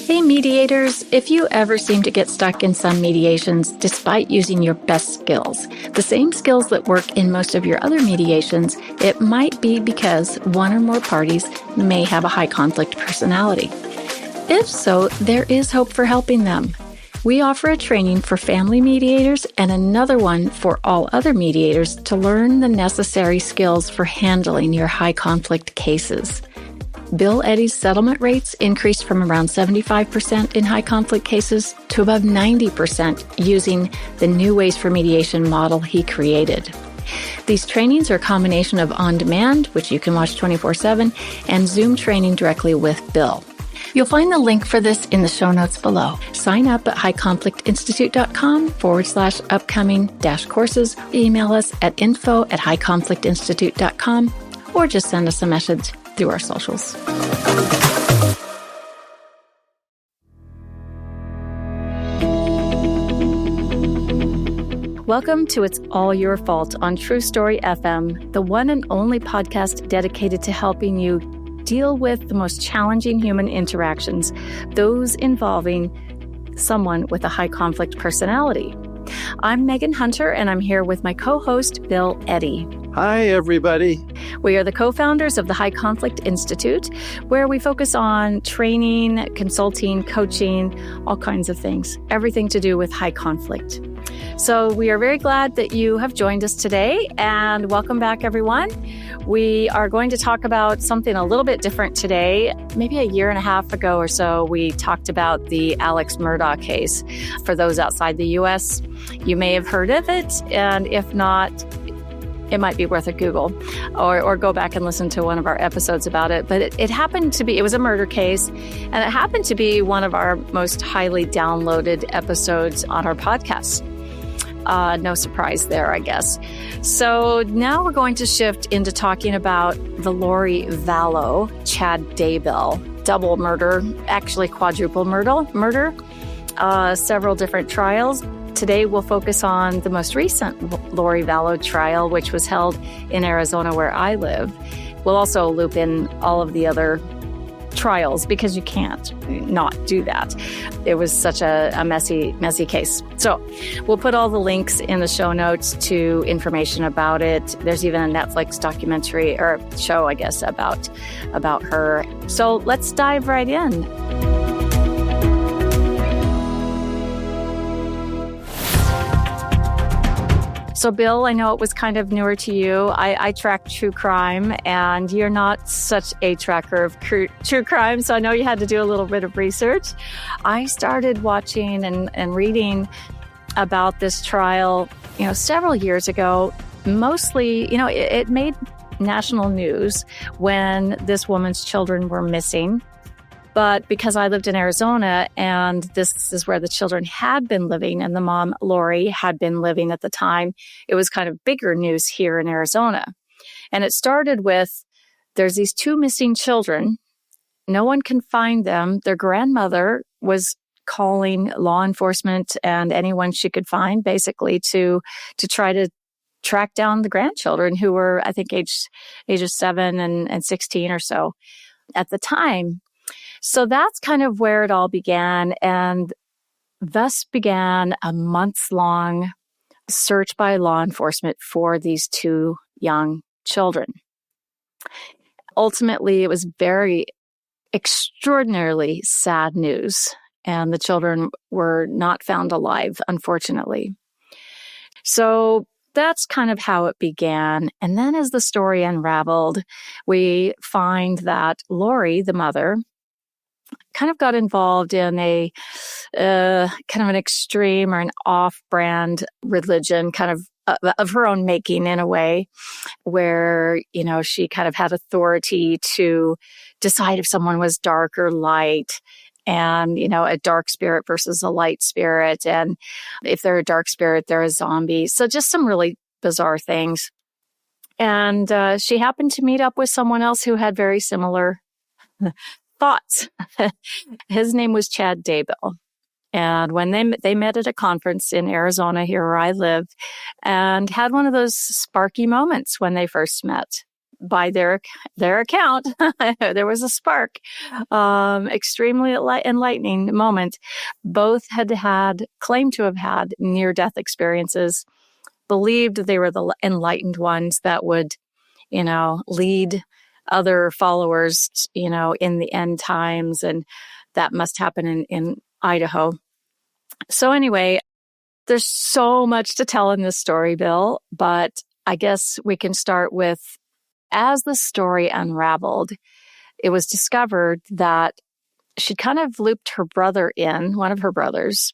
Hey mediators, if you ever seem to get stuck in some mediations despite using your best skills, the same skills that work in most of your other mediations, it might be because one or more parties may have a high conflict personality. If so, there is hope for helping them. We offer a training for family mediators and another one for all other mediators to learn the necessary skills for handling your high conflict cases. Bill Eddy's settlement rates increased from around 75% in high conflict cases to above 90% using the new Ways for Mediation model he created. These trainings are a combination of on-demand, which you can watch 24/7, and Zoom training directly with Bill. You'll find the link for this in the show notes below. Sign up at highconflictinstitute.com/upcoming-courses. Email us at info@highconflictinstitute.com or just send us a message through our socials. Welcome to It's All Your Fault on True Story FM, the one and only podcast dedicated to helping you deal with the most challenging human interactions, those involving someone with a high conflict personality. I'm Megan Hunter, and I'm here with my co-host, Bill Eddy. Hi, everybody. We are the co-founders of the High Conflict Institute, where we focus on training, consulting, coaching, all kinds of things, everything to do with high conflict. So we are very glad that you have joined us today, and welcome back, everyone. We are going to talk about something a little bit different today. Maybe a year and a half ago or so, we talked about the Alex Murdaugh case. For those outside the U.S., you may have heard of it, and if not, it might be worth a Google or go back and listen to one of our episodes about it. But it happened to be, it was a murder case, and it happened to be one of our most highly downloaded episodes on our podcast. No surprise there, I guess. So now we're going to shift into talking about the Lori Vallow Daybell double murder, actually quadruple murder, several different trials. Today, we'll focus on the most recent Lori Vallow trial, which was held in Arizona, where I live. We'll also loop in all of the other trials because you can't not do that. It was such a messy case. So we'll put all the links in the show notes to information about it. There's even a Netflix documentary or show, I guess, about her. So let's dive right in. So, Bill, I know it was kind of newer to you. I track true crime, and you're not such a tracker of true crime, so I know you had to do a little bit of research. I started watching and reading about this trial, several years ago. Mostly, it made national news when this woman's children were missing. But because I lived in Arizona and this is where the children had been living and the mom, Lori, had been living at the time, it was kind of bigger news here in Arizona. And it started with, there's these two missing children. No one can find them. Their grandmother was calling law enforcement and anyone she could find, basically, to try to track down the grandchildren who were, I think, ages 7 and 16 or so at the time. So that's kind of where it all began, and thus began a months-long search by law enforcement for these two young children. Ultimately, it was very extraordinarily sad news, and the children were not found alive, unfortunately. So that's kind of how it began. And then as the story unraveled, we find that Lori, the mother, kind of got involved in a kind of an extreme or an off-brand religion, kind of her own making in a way, where, she kind of had authority to decide if someone was dark or light, and, a dark spirit versus a light spirit. And if they're a dark spirit, they're a zombie. So just some really bizarre things. And she happened to meet up with someone else who had very similar thoughts. His name was Daybell. And when they met at a conference in Arizona, here where I live, and had one of those sparky moments when they first met. by their account, there was a spark, extremely enlightening moment. Both claimed to have had near-death experiences, believed they were the enlightened ones that would, lead other followers, in the end times, and that must happen in Idaho. So anyway, there's so much to tell in this story, Bill, but I guess we can start with, as the story unraveled, it was discovered that she kind of looped her brother in, one of her brothers,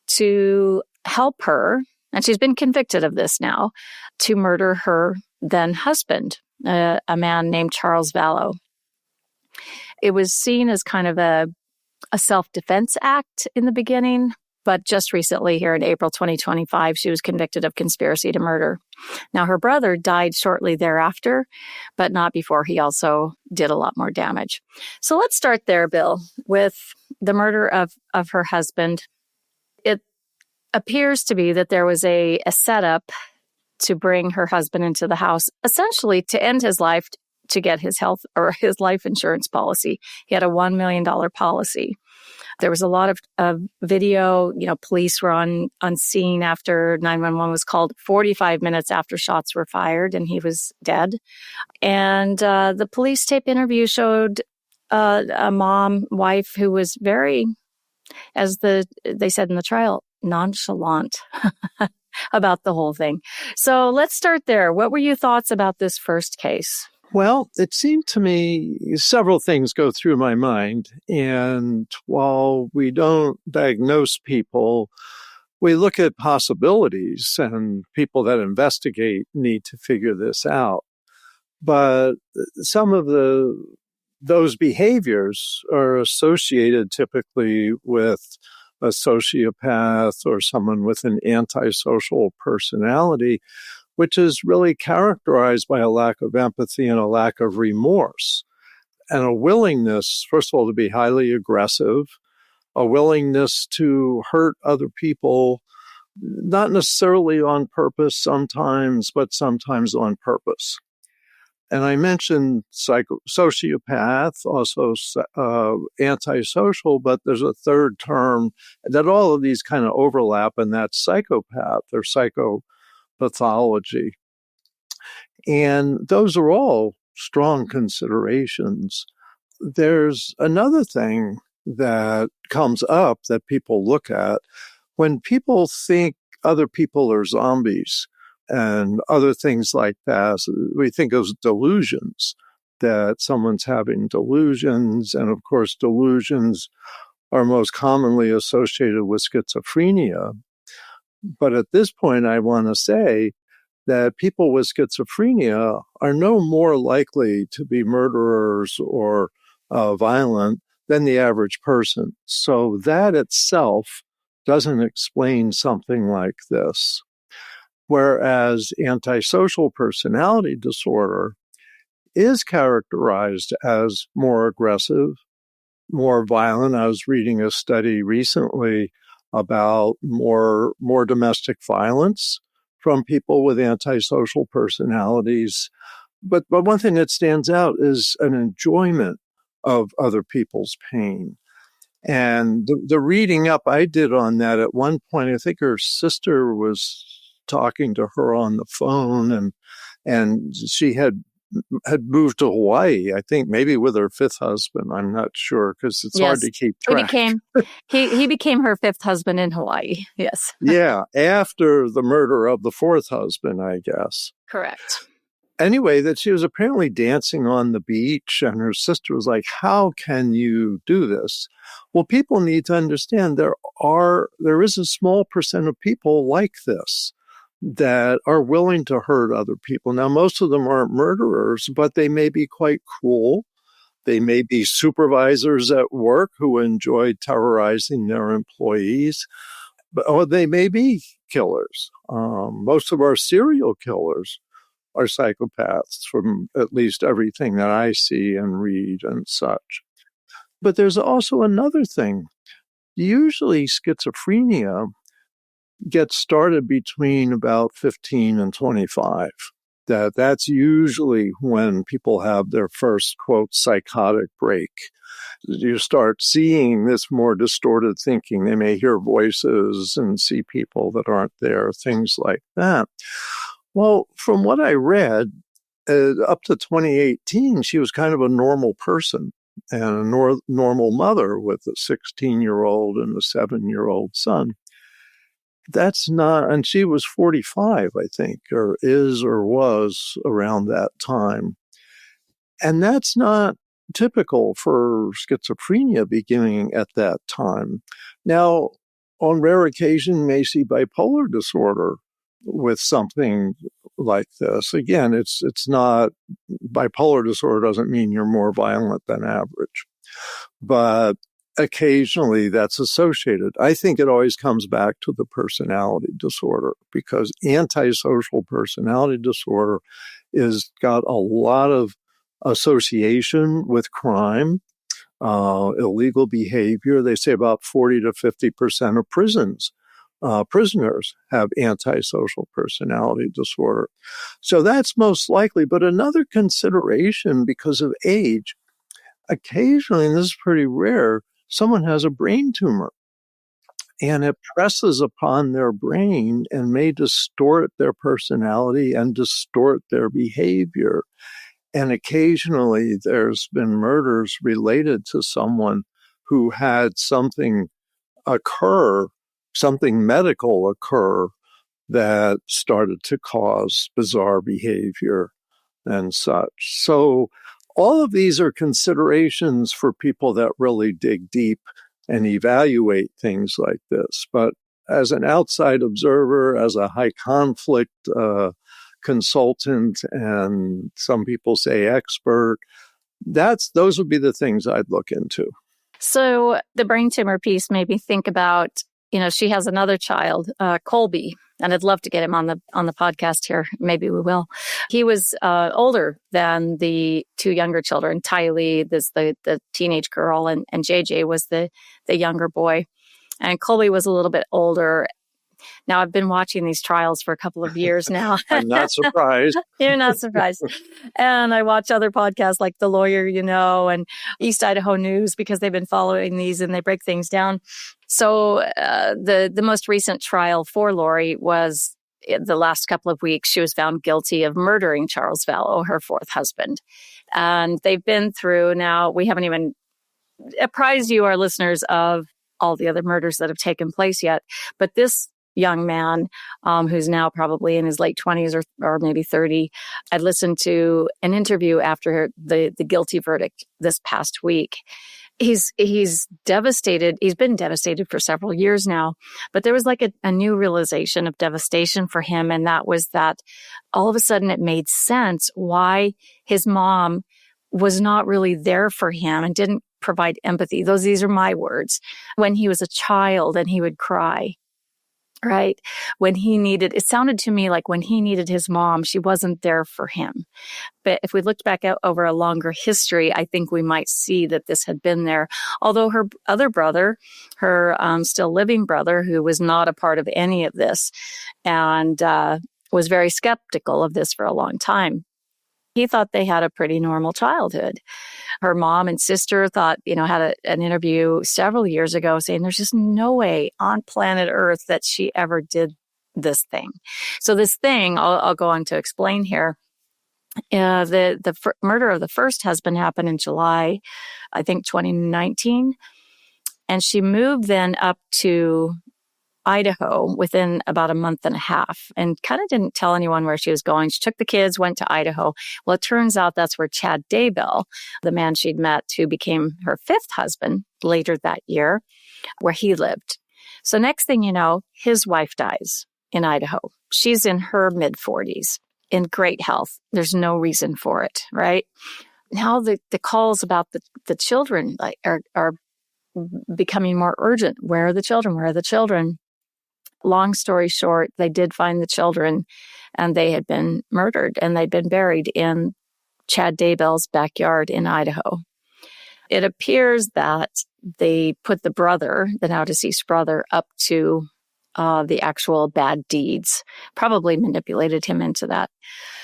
to help her, and she's been convicted of this now, to murder her then husband, a man named Charles Vallow. It was seen as kind of a self-defense act in the beginning, but just recently, here in April 2025, she was convicted of conspiracy to murder. Now, her brother died shortly thereafter, but not before he also did a lot more damage. So let's start there, Bill, with the murder of her husband. It appears to be that there was a setup to bring her husband into the house, essentially to end his life, to get his health or his life insurance policy. He had a $1 million policy. There was a lot of video. Police were on scene after 911 was called 45 minutes after shots were fired, and he was dead. And the police tape interview showed a wife who was very, as they said in the trial, nonchalant about the whole thing. So let's start there. What were your thoughts about this first case? Well, it seemed to me several things go through my mind. And while we don't diagnose people, we look at possibilities, and people that investigate need to figure this out. But some of those behaviors are associated typically with a sociopath or someone with an antisocial personality, which is really characterized by a lack of empathy and a lack of remorse, and a willingness, first of all, to be highly aggressive, a willingness to hurt other people, not necessarily on purpose sometimes, but sometimes on purpose. And I mentioned sociopath, also antisocial, but there's a third term that all of these kind of overlap, and that's psychopath or psychopathology. And those are all strong considerations. There's another thing that comes up that people look at when people think other people are zombies and other things like that. We think of delusions, that someone's having delusions. And of course, delusions are most commonly associated with schizophrenia. But at this point, I want to say that people with schizophrenia are no more likely to be murderers or violent than the average person. So that itself doesn't explain something like this. Whereas antisocial personality disorder is characterized as more aggressive, more violent. I was reading a study recently about more domestic violence from people with antisocial personalities. But one thing that stands out is an enjoyment of other people's pain. And the reading up I did on that, at one point, I think her sister was talking to her on the phone, and she had moved to Hawaii, I think maybe with her fifth husband. I'm not sure, because it's hard to keep track. He became her fifth husband in Hawaii. Yes. Yeah, after the murder of the fourth husband, I guess. Correct. Anyway, that she was apparently dancing on the beach, and her sister was like, "How can you do this?" Well, people need to understand there is a small percent of people like this that are willing to hurt other people. Now, most of them aren't murderers, but they may be quite cruel. They may be supervisors at work who enjoy terrorizing their employees, or they may be killers. Most of our serial killers are psychopaths, from at least everything that I see and read and such. But there's also another thing. Usually schizophrenia gets started between about 15 and 25. That's usually when people have their first, quote, psychotic break. You start seeing this more distorted thinking. They may hear voices and see people that aren't there, things like that. Well, from what I read, up to 2018, she was kind of a normal person and a normal mother with a 16-year-old and a 7-year-old son. That's not, and she was 45, I think, or is or was around that time. And that's not typical for schizophrenia beginning at that time. Now, on rare occasion, you may see bipolar disorder with something like this. Again, it's not, bipolar disorder doesn't mean you're more violent than average, but occasionally that's associated. I think it always comes back to the personality disorder, because antisocial personality disorder is got a lot of association with crime, illegal behavior. They say about 40 to 50% of prisoners have antisocial personality disorder. So that's most likely. But another consideration, because of age, occasionally, and this is pretty rare, someone has a brain tumor and it presses upon their brain and may distort their personality and distort their behavior. And occasionally there's been murders related to someone who had something medical occur that started to cause bizarre behavior and such. So all of these are considerations for people that really dig deep and evaluate things like this. But as an outside observer, as a high conflict consultant, and some people say expert, those would be the things I'd look into. So the brain tumor piece made me think about, she has another child, Colby, and I'd love to get him on the podcast here. Maybe we will. He was older than the two younger children. Tylee, the teenage girl, and JJ was the younger boy. And Colby was a little bit older. Now, I've been watching these trials for a couple of years now. I'm not surprised. You're not surprised. And I watch other podcasts like The Lawyer, and East Idaho News, because they've been following these and they break things down. So the most recent trial for Lori was the last couple of weeks. She was found guilty of murdering Charles Vallow, her fourth husband. And they've been through, now we haven't even apprised you, our listeners, of all the other murders that have taken place yet. But this young man, who's now probably in his late 20s or maybe 30, I listened to an interview after the guilty verdict this past week. He's devastated. He's been devastated for several years now, but there was like a new realization of devastation for him. And that was that all of a sudden it made sense why his mom was not really there for him and didn't provide empathy. These are my words. When he was a child and he would cry, right? It sounded to me like when he needed his mom, she wasn't there for him. But if we looked back out over a longer history, I think we might see that this had been there. Although her other brother, her still living brother, who was not a part of any of this and was very skeptical of this for a long time, he thought they had a pretty normal childhood. Her mom and sister thought, had an interview several years ago saying there's just no way on planet Earth that she ever did this thing. So this thing, I'll go on to explain here. The murder of the first husband happened in July, I think 2019. And she moved then up to Idaho within about a month and a half and kind of didn't tell anyone where she was going. She took the kids, went to Idaho. Well, it turns out that's where Chad Daybell, the man she'd met who became her fifth husband later that year, where he lived. So next thing you know, his wife dies in Idaho. She's in her mid-40s in great health. There's no reason for it, right? Now the calls about the children are becoming more urgent. Where are the children? Where are the children? Long story short, they did find the children and they had been murdered and they'd been buried in Chad Daybell's backyard in Idaho. It appears that they put the now deceased brother, up to the actual bad deeds, probably manipulated him into that.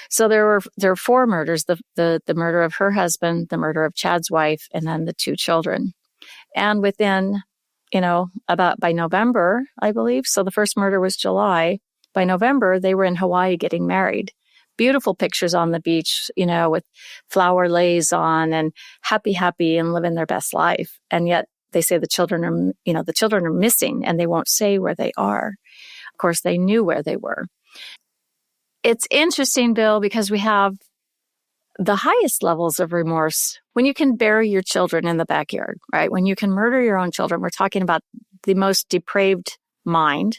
So there were 4 murders: the murder of her husband, the murder of Chad's wife, and then the 2 children. And within, about by November, I believe. So the first murder was July. By November, they were in Hawaii getting married. Beautiful pictures on the beach, with flower lays on and happy and living their best life. And yet they say the children are missing, and they won't say where they are. Of course, they knew where they were. It's interesting, Bill, because we have the highest levels of remorse when you can bury your children in the backyard, right? When you can murder your own children. We're talking about the most depraved mind.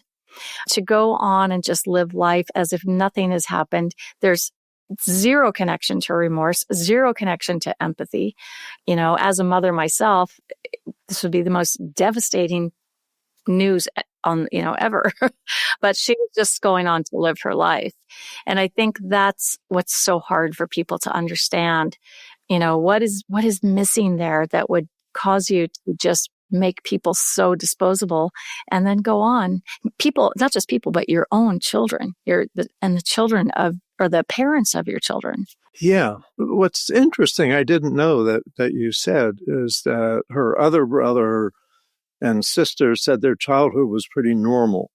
To go on and just live life as if nothing has happened. There's zero connection to remorse, zero connection to empathy. As a mother myself, this would be the most devastating news ever. But she was just going on to live her life. And I think that's what's so hard for people to understand. What is missing there that would cause you to just make people so disposable and then go on. People, not just people, but your own children, and the children or the parents of your children. Yeah. What's interesting, I didn't know that you said, is that her other brother and sister said their childhood was pretty normal.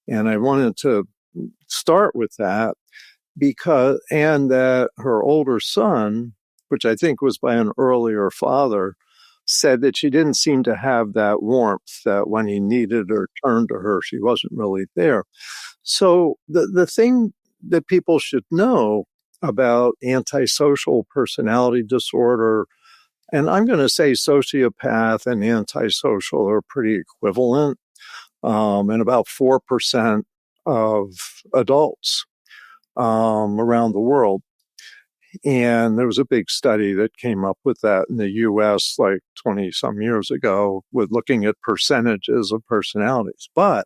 And I wanted to start with that and that her older son, which I think was by an earlier father, said that she didn't seem to have that warmth, that when he needed or turned to her, she wasn't really there. So the thing that people should know about antisocial personality disorder, and I'm going to say sociopath and antisocial are pretty equivalent, and about 4% of adults around the world. And there was a big study that came up with that in the U.S. like 20 some years ago with looking at percentages of personalities. But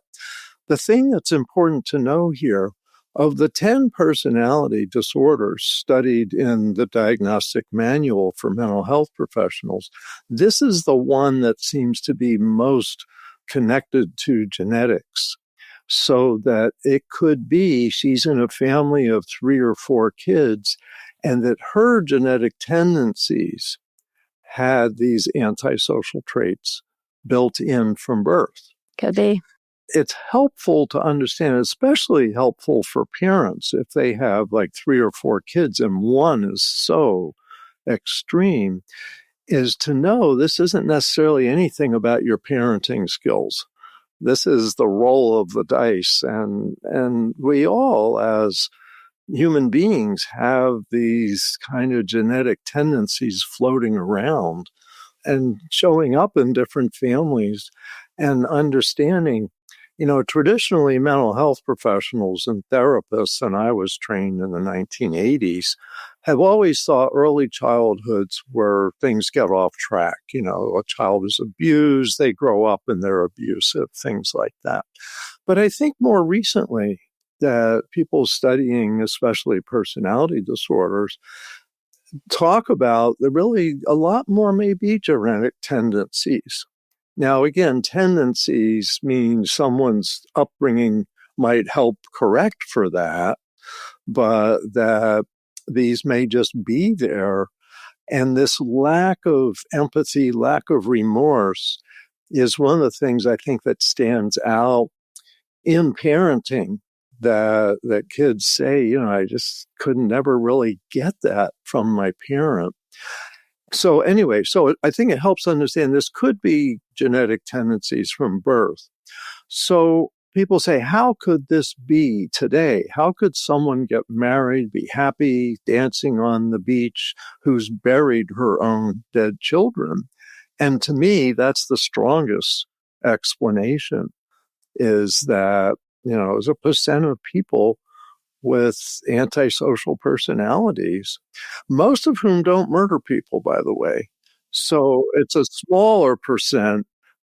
the thing that's important to know here, of the 10 personality disorders studied in the Diagnostic Manual for Mental Health Professionals, this is the one that seems to be most connected to genetics. So that it could be she's in a family of 3 or 4 kids, and that her genetic tendencies had these antisocial traits built in from birth. Could be. It's helpful to understand, especially helpful for parents if they have like 3 or 4 kids and one is so extreme, is to know this isn't necessarily anything about your parenting skills. This is the roll of the dice. And we all, as human beings, have these kind of genetic tendencies floating around and showing up in different families, and understanding, traditionally mental health professionals and therapists, and I was trained in the 1980s, have always thought early childhoods where things get off track. A child is abused, they grow up and they're abusive, things like that. But I think more recently that people studying especially personality disorders talk about that really a lot more may be genetic tendencies. Now, again, tendencies mean someone's upbringing might help correct for that, but that these may just be there. And this lack of empathy, lack of remorse is one of the things I think that stands out in parenting, that kids say, I just could never really get that from my parent. So anyway, I think it helps understand this could be genetic tendencies from birth. So people say, how could this be today? How could someone get married, be happy, dancing on the beach, who's buried her own dead children? And to me, that's the strongest explanation, is that, there's a percent of people with antisocial personalities, most of whom don't murder people, by the way. So it's a smaller percent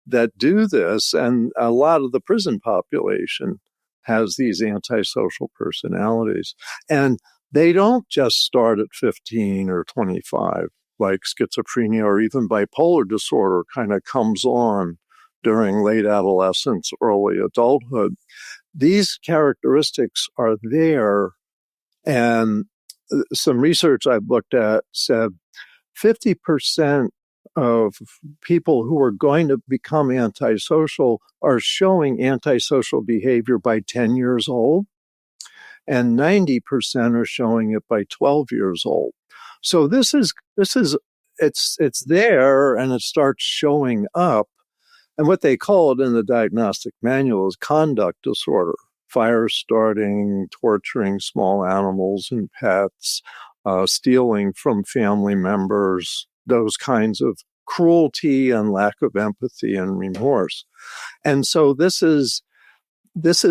that do this, and a lot of the prison population has these antisocial personalities. And they don't just start at 15 or 25, like schizophrenia or even bipolar disorder kind of comes on during late adolescence, early adulthood. These characteristics are there, and some research I've looked at said 50% of people who are going to become antisocial are showing antisocial behavior by 10 years old, and 90% are showing it by 12 years old. So it's there, and it starts showing up. And what they call it in the diagnostic manual is conduct disorder: fire starting, torturing small animals and pets, stealing from family members, those kinds of cruelty and lack of empathy and remorse. And so this is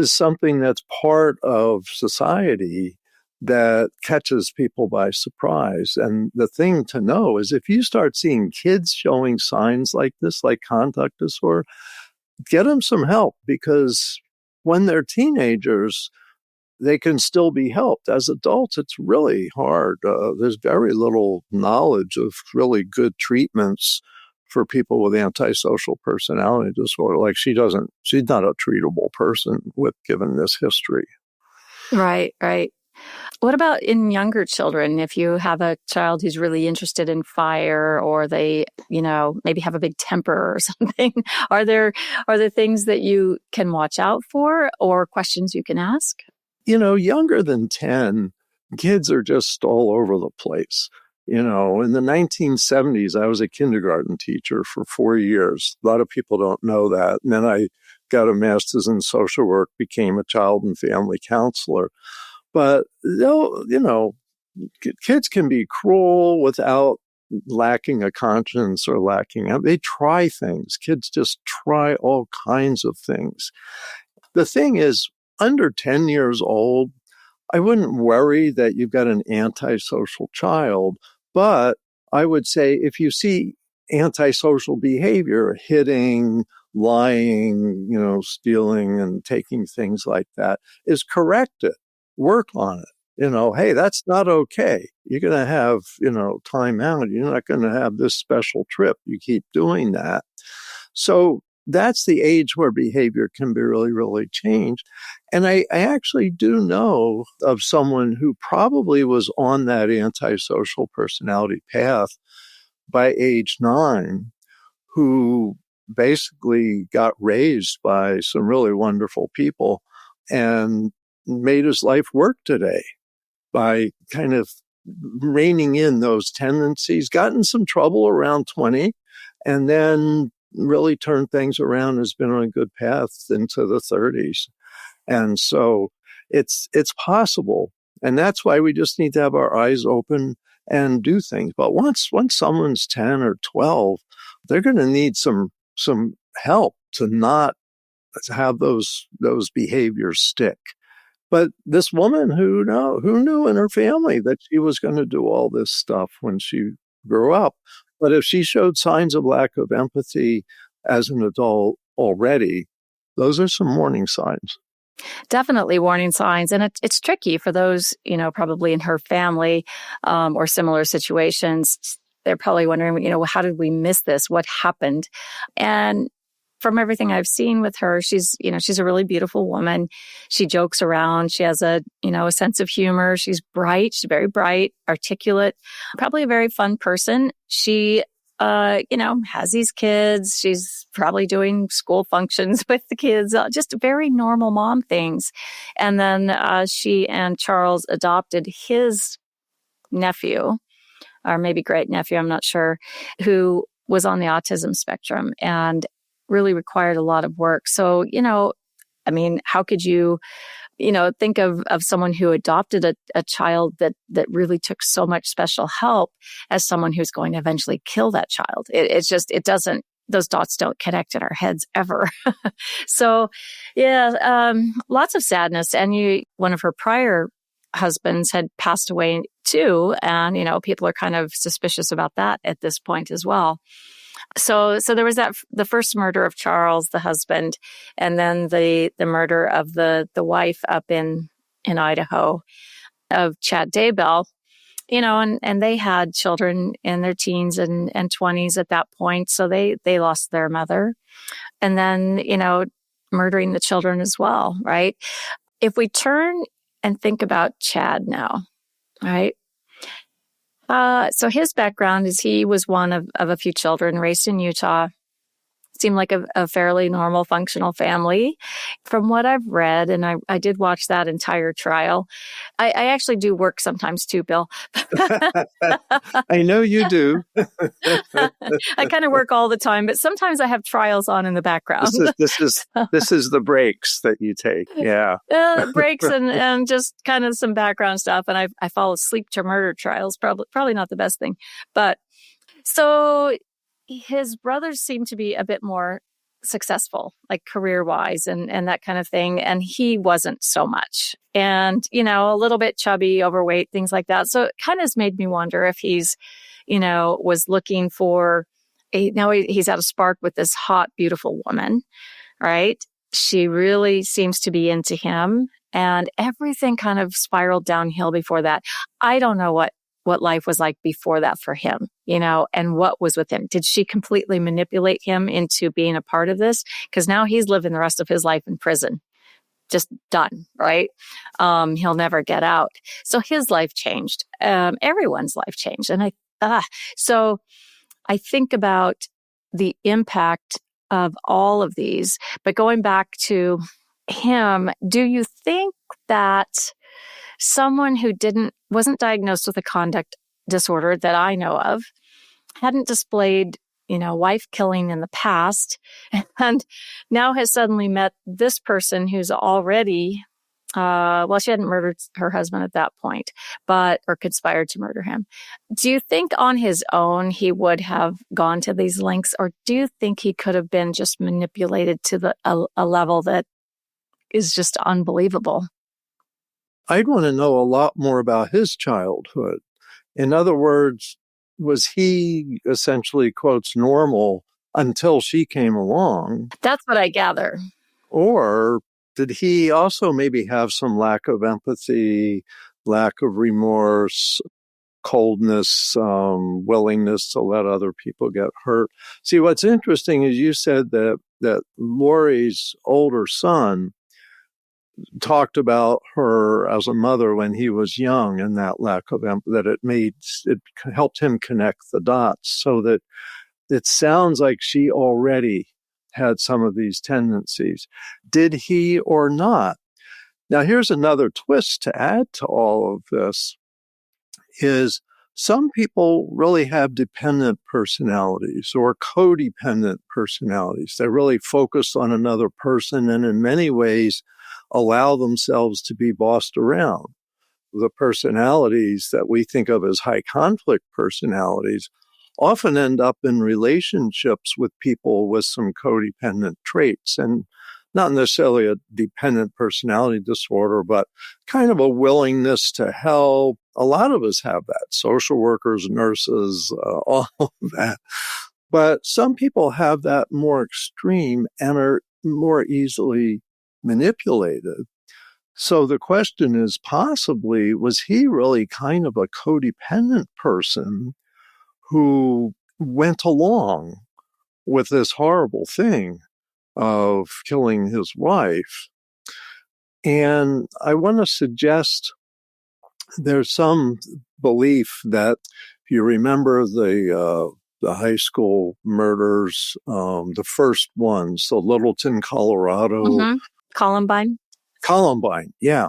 something that's part of society that catches people by surprise. And the thing to know is, if you start seeing kids showing signs like this, like conduct disorder, get them some help, because when they're teenagers, they can still be helped. As adults, it's really hard. There's very little knowledge of really good treatments for people with antisocial personality disorder. Like she's not a treatable person given this history. Right, right. What about in younger children? If you have a child who's really interested in fire, or they, maybe have a big temper or something, are there things that you can watch out for, or questions you can ask? Younger than 10, kids are just all over the place. In the 1970s, I was a kindergarten teacher for 4 years. A lot of people don't know that. And then I got a master's in social work, became a child and family counselor. But, kids can be cruel without lacking a conscience or they try things. Kids just try all kinds of things. The thing is, under 10 years old, I wouldn't worry that you've got an antisocial child, but I would say if you see antisocial behavior, hitting, lying, stealing and taking things like that, is correct it. Work on it. Hey, that's not okay. You're going to have, time out. You're not going to have this special trip. You keep doing that. So that's the age where behavior can be really, really changed. And I actually do know of someone who probably was on that antisocial personality path by age 9, who basically got raised by some really wonderful people and made his life work today by kind of reining in those tendencies, got in some trouble around 20, and then really turned things around, has been on a good path into the 30s. And so it's possible. And that's why we just need to have our eyes open and do things. But once someone's 10 or 12, they're going to need some help to not have those behaviors stick. But this woman who knew in her family that she was going to do all this stuff when she grew up. But if she showed signs of lack of empathy as an adult already, those are some warning signs. Definitely warning signs. And it's tricky for those, probably in her family or similar situations. They're probably wondering, how did we miss this? What happened? And from everything I've seen with her, she's a really beautiful woman. She jokes around. She has a sense of humor. She's bright. She's very bright, articulate, probably a very fun person. She, has these kids. She's probably doing school functions with the kids, just very normal mom things. And then she and Charles adopted his nephew, or maybe great nephew, I'm not sure, who was on the autism spectrum and really required a lot of work. So, how could you, think of someone who adopted a child that really took so much special help as someone who's going to eventually kill that child? It doesn't, those dots don't connect in our heads ever. So, lots of sadness. And one of her prior husbands had passed away too. And, people are kind of suspicious about that at this point as well. So there was the first murder of Charles, the husband, and then the murder of the wife up in Idaho of Chad Daybell, and they had children in their teens and 20s at that point. So they lost their mother, and then, murdering the children as well. Right. If we turn and think about Chad now, right? So his background is he was one of a few children raised in Utah. Seemed like a fairly normal, functional family. From what I've read, and I did watch that entire trial. I actually do work sometimes too, Bill. I know you do. I kind of work all the time, but sometimes I have trials on in the background. This is the breaks that you take. Yeah. Breaks and just kind of some background stuff. And I fall asleep to murder trials. Probably not the best thing. But so his brothers seem to be a bit more successful, like career-wise and that kind of thing. And he wasn't so much. And, a little bit chubby, overweight, things like that. So it kind of has made me wonder if he's, was looking for now he's had a spark with this hot, beautiful woman, right? She really seems to be into him, and everything kind of spiraled downhill before that. I don't know what life was like before that for him, and what was with him. Did she completely manipulate him into being a part of this? Because now he's living the rest of his life in prison. Just done, right? He'll never get out. So his life changed. Everyone's life changed. And so I think about the impact of all of these. But going back to him, do you think that someone who wasn't diagnosed with a conduct disorder that I know of, hadn't displayed, wife killing in the past, and now has suddenly met this person who's already, she hadn't murdered her husband at that point, or conspired to murder him. Do you think on his own he would have gone to these lengths, or do you think he could have been just manipulated to a level that is just unbelievable? I'd want to know a lot more about his childhood. In other words, was he essentially, quotes, normal until she came along? That's what I gather. Or did he also maybe have some lack of empathy, lack of remorse, coldness, willingness to let other people get hurt? See, what's interesting is you said that Lori's older son talked about her as a mother when he was young, and that lack of empathy, that it helped him connect the dots, so that it sounds like she already had some of these tendencies. Did he or not? Now, here's another twist to add to all of this, is some people really have dependent personalities or codependent personalities. They really focus on another person and in many ways allow themselves to be bossed around. The personalities that we think of as high conflict personalities often end up in relationships with people with some codependent traits, and not necessarily a dependent personality disorder, but kind of a willingness to help. A lot of us have that, social workers, nurses, all of that. But some people have that more extreme and are more easily manipulated. So the question is, possibly, was he really kind of a codependent person who went along with this horrible thing of killing his wife? And I want to suggest there's some belief that, if you remember the high school murders, the first ones, so Littleton, Colorado. Mm-hmm. Columbine, yeah.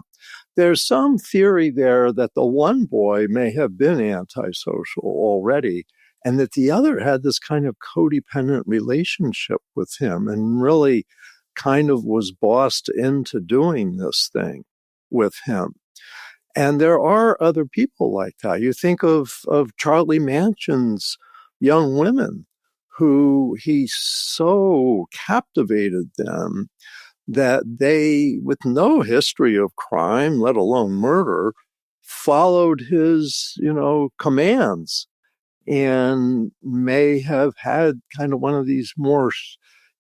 There's some theory there that the one boy may have been antisocial already, and that the other had this kind of codependent relationship with him and really kind of was bossed into doing this thing with him. And there are other people like that. You think of Charlie Manchin's young women who he so captivated them that they, with no history of crime, let alone murder, followed his, commands, and may have had kind of one of these more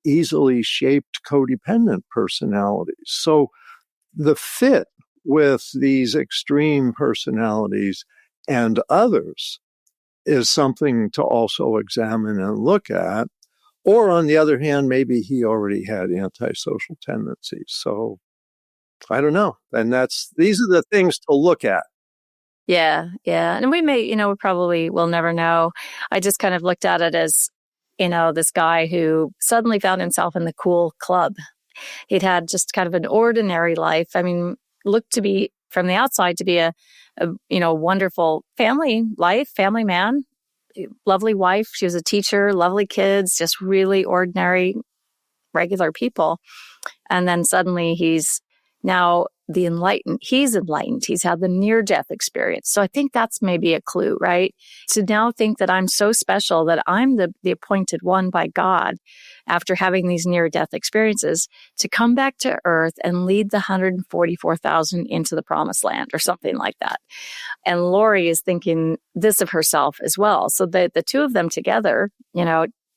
easily shaped codependent personalities. So the fit with these extreme personalities and others is something to also examine and look at. Or on the other hand, maybe he already had antisocial tendencies. So I don't know. And these are the things to look at. Yeah. Yeah. And we may, we probably will never know. I just kind of looked at it as, this guy who suddenly found himself in the cool club. He'd had just kind of an ordinary life. I mean, looked to be from the outside to be a wonderful family life, family man, lovely wife. She was a teacher, lovely kids, just really ordinary, regular people. And then suddenly he's now he's enlightened. He's had the near-death experience. So I think that's maybe a clue, right? To now think that I'm so special, that I'm the appointed one by God after having these near-death experiences, to come back to earth and lead the 144,000 into the promised land or something like that. And Lori is thinking this of herself as well. So the two of them together,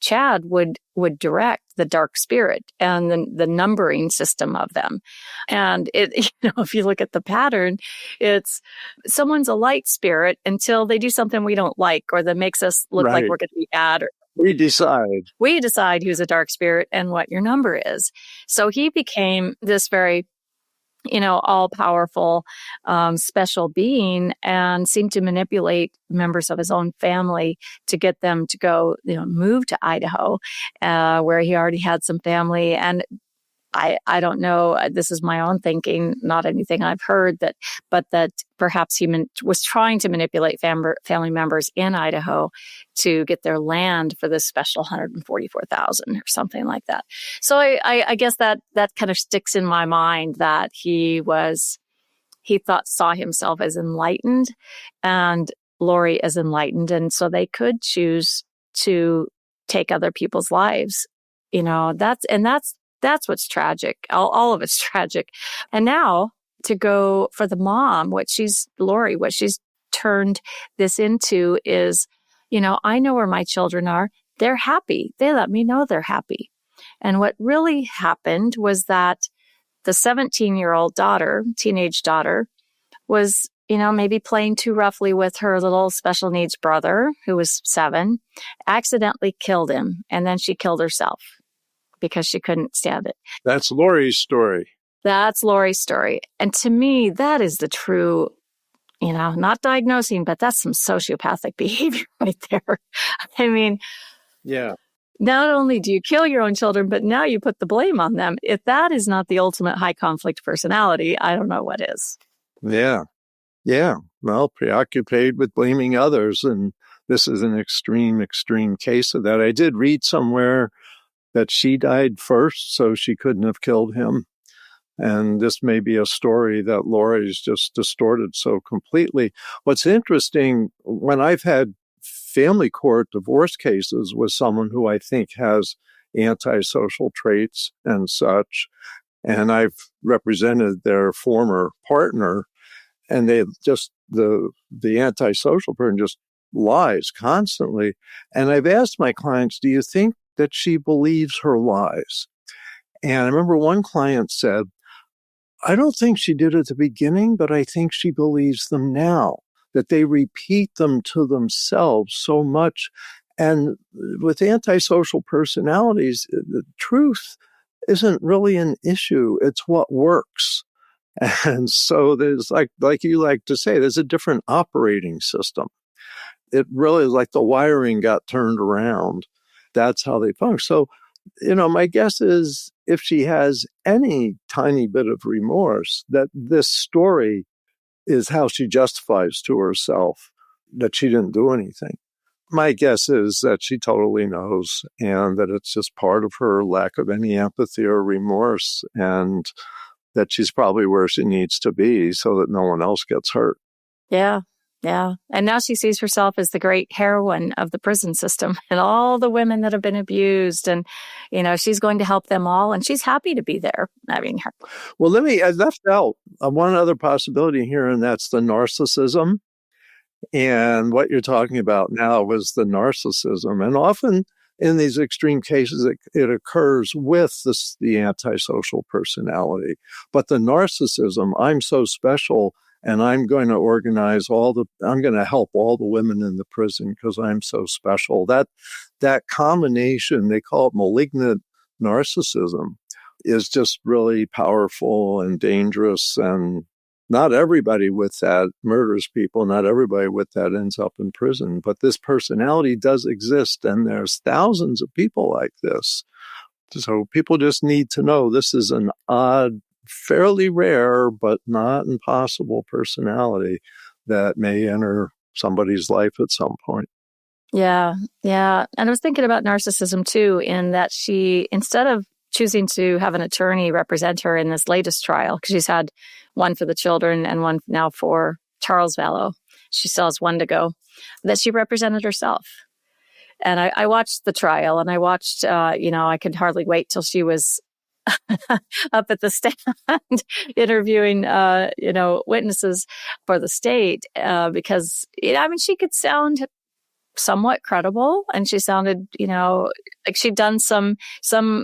Chad would direct the dark spirit and the numbering system of them. And if you look at the pattern, it's someone's a light spirit until they do something we don't like, or that makes us look like we're going to be bad. Or we decide who's a dark spirit and what your number is. So he became this very all-powerful, special being, and seemed to manipulate members of his own family to get them to go, move to Idaho, where he already had some family. And I don't know, this is my own thinking, not anything I've heard, but that perhaps he was trying to manipulate family members in Idaho to get their land for this special 144,000 or something like that. So I guess that kind of sticks in my mind, that saw himself as enlightened and Lori as enlightened. And so they could choose to take other people's lives. That's what's tragic. All of it's tragic. And now to go for the mom, what she's turned this into is, I know where my children are. They're happy. They let me know they're happy. And what really happened was that the 17-year-old teenage daughter, was, maybe playing too roughly with her little special needs brother, who was 7, accidentally killed him. And then she killed herself because she couldn't stand it. That's Lori's story. And to me, that is the true, not diagnosing, but that's some sociopathic behavior right there. I mean, yeah. Not only do you kill your own children, but now you put the blame on them. If that is not the ultimate high conflict personality, I don't know what is. Yeah. Yeah. Well, preoccupied with blaming others. And this is an extreme case of that. I did read somewhere that she died first, so she couldn't have killed him. And this may be a story that Lori's just distorted so completely. What's interesting, when I've had family court divorce cases with someone who I think has antisocial traits and such, and I've represented their former partner, and they just, the antisocial person just lies constantly. And I've asked my clients, do you think that she believes her lies? And I remember one client said, I don't think she did at the beginning, but I think she believes them now, that they repeat them to themselves so much. And with antisocial personalities, the truth isn't really an issue. It's what works. And so there's like you like to say, there's a different operating system. It really is like the wiring got turned around. That's how they function. So, my guess is if she has any tiny bit of remorse, that this story is how she justifies to herself that she didn't do anything. My guess is that she totally knows, and that it's just part of her lack of any empathy or remorse, and that she's probably where she needs to be so that no one else gets hurt. Yeah. Yeah. And now she sees herself as the great heroine of the prison system and all the women that have been abused. And, she's going to help them all. And she's happy to be there. I left out one other possibility here, and that's the narcissism. And what you're talking about now was the narcissism. And often in these extreme cases, it occurs with the antisocial personality. But the narcissism, I'm so special, and I'm going to organize I'm going to help all the women in the prison because I'm so special. That combination, they call it malignant narcissism, is just really powerful and dangerous. And not everybody with that murders people. Not everybody with that ends up in prison. But this personality does exist, and there's thousands of people like this. So people just need to know this is an odd, fairly rare, but not impossible personality that may enter somebody's life at some point. Yeah. And I was thinking about narcissism too, in that she, instead of choosing to have an attorney represent her in this latest trial, because she's had one for the children and one now for Charles Vallow, she still has one to go, that she represented herself. And I watched the trial, and I watched, I could hardly wait till she was up at the stand interviewing, witnesses for the state, because, she could sound somewhat credible, and she sounded, like she'd done some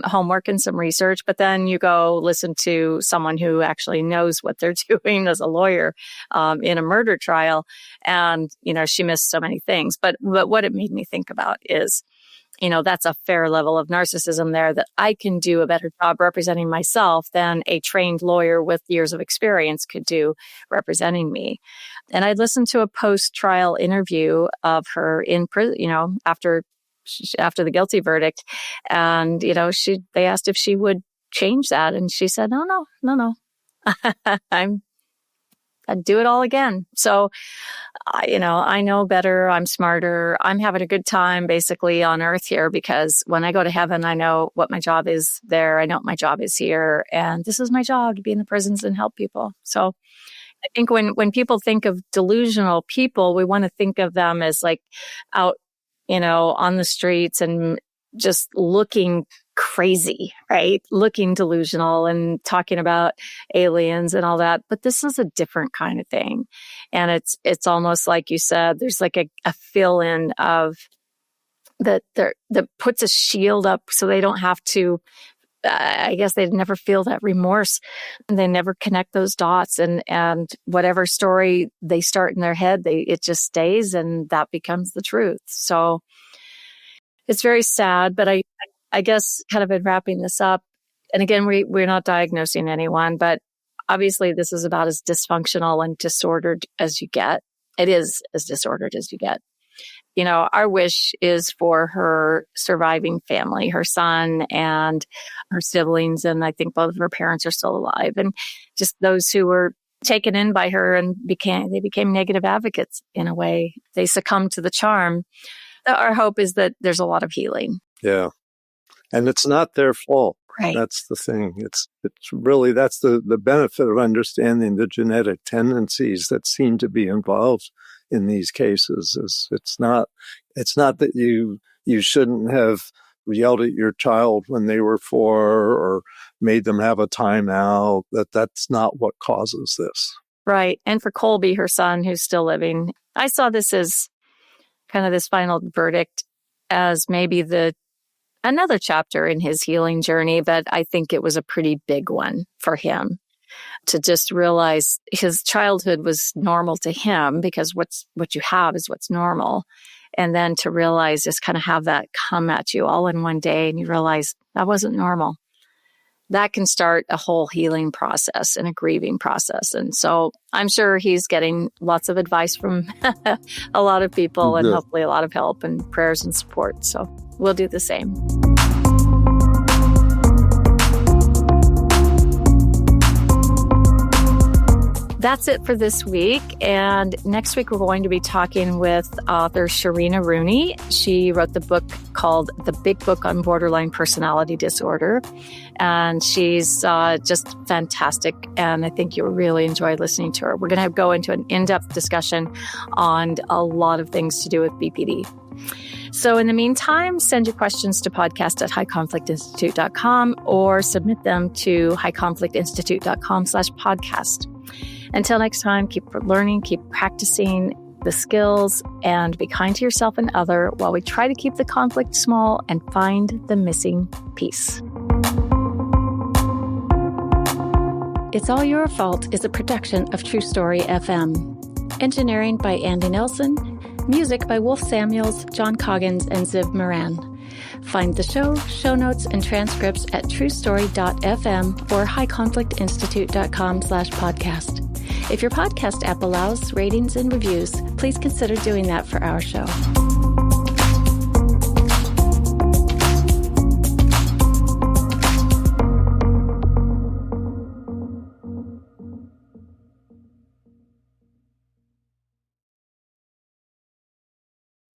homework and some research, but then you go listen to someone who actually knows what they're doing as a lawyer in a murder trial, and, she missed so many things. But what it made me think about is, that's a fair level of narcissism there, that I can do a better job representing myself than a trained lawyer with years of experience could do representing me. And I listened to a post-trial interview of her in prison, after the guilty verdict. And, they asked if she would change that. And she said, no. I'd do it all again. So, I know better. I'm smarter. I'm having a good time basically on earth here, because when I go to heaven, I know what my job is there. I know what my job is here. And this is my job, to be in the prisons and help people. So I think when people think of delusional people, we want to think of them as like out, on the streets and just looking crazy, right? Looking delusional and talking about aliens and all that. But this is a different kind of thing. And it's almost like you said, there's like a fill-in of that puts a shield up so they don't have to, I guess they never feel that remorse, and they never connect those dots, and whatever story they start in their head, it just stays, and that becomes the truth. So it's very sad, but I guess kind of in wrapping this up, and again, we're not diagnosing anyone, but obviously this is about as dysfunctional and disordered as you get. It is as disordered as you get. Our wish is for her surviving family, her son and her siblings, and I think both of her parents are still alive, and just those who were taken in by her and became negative advocates in a way. They succumbed to the charm. Our hope is that there's a lot of healing. Yeah. And it's not their fault. Right. That's the thing. It's really, that's the benefit of understanding the genetic tendencies that seem to be involved in these cases. It's not that you shouldn't have yelled at your child when they were 4 or made them have a timeout. That's not what causes this. Right. And for Colby, her son, who's still living, I saw this as kind of this final verdict as maybe another chapter in his healing journey, but I think it was a pretty big one for him to just realize his childhood was normal to him, because what you have is what's normal. And then to realize, just kind of have that come at you all in one day, and you realize that wasn't normal. That can start a whole healing process and a grieving process. And so I'm sure he's getting lots of advice from a lot of people, and hopefully a lot of help and prayers and support. So we'll do the same. That's it for this week. And next week, we're going to be talking with author Shehrina Rooney. She wrote the book called The Big Book on Borderline Personality Disorder. And she's just fantastic. And I think you'll really enjoy listening to her. We're going to go into an in-depth discussion on a lot of things to do with BPD. So in the meantime, send your questions to podcast@highconflictinstitute.com or submit them to highconflictinstitute.com/podcast. Until next time, keep learning, keep practicing the skills, and be kind to yourself and other while we try to keep the conflict small and find the missing piece. It's All Your Fault is a production of True Story FM. Engineering by Andy Nelson. Music by Wolf Samuels, John Coggins, and Ziv Moran. Find the show notes, and transcripts at truestory.fm or highconflictinstitute.com/podcast. If your podcast app allows ratings and reviews, please consider doing that for our show.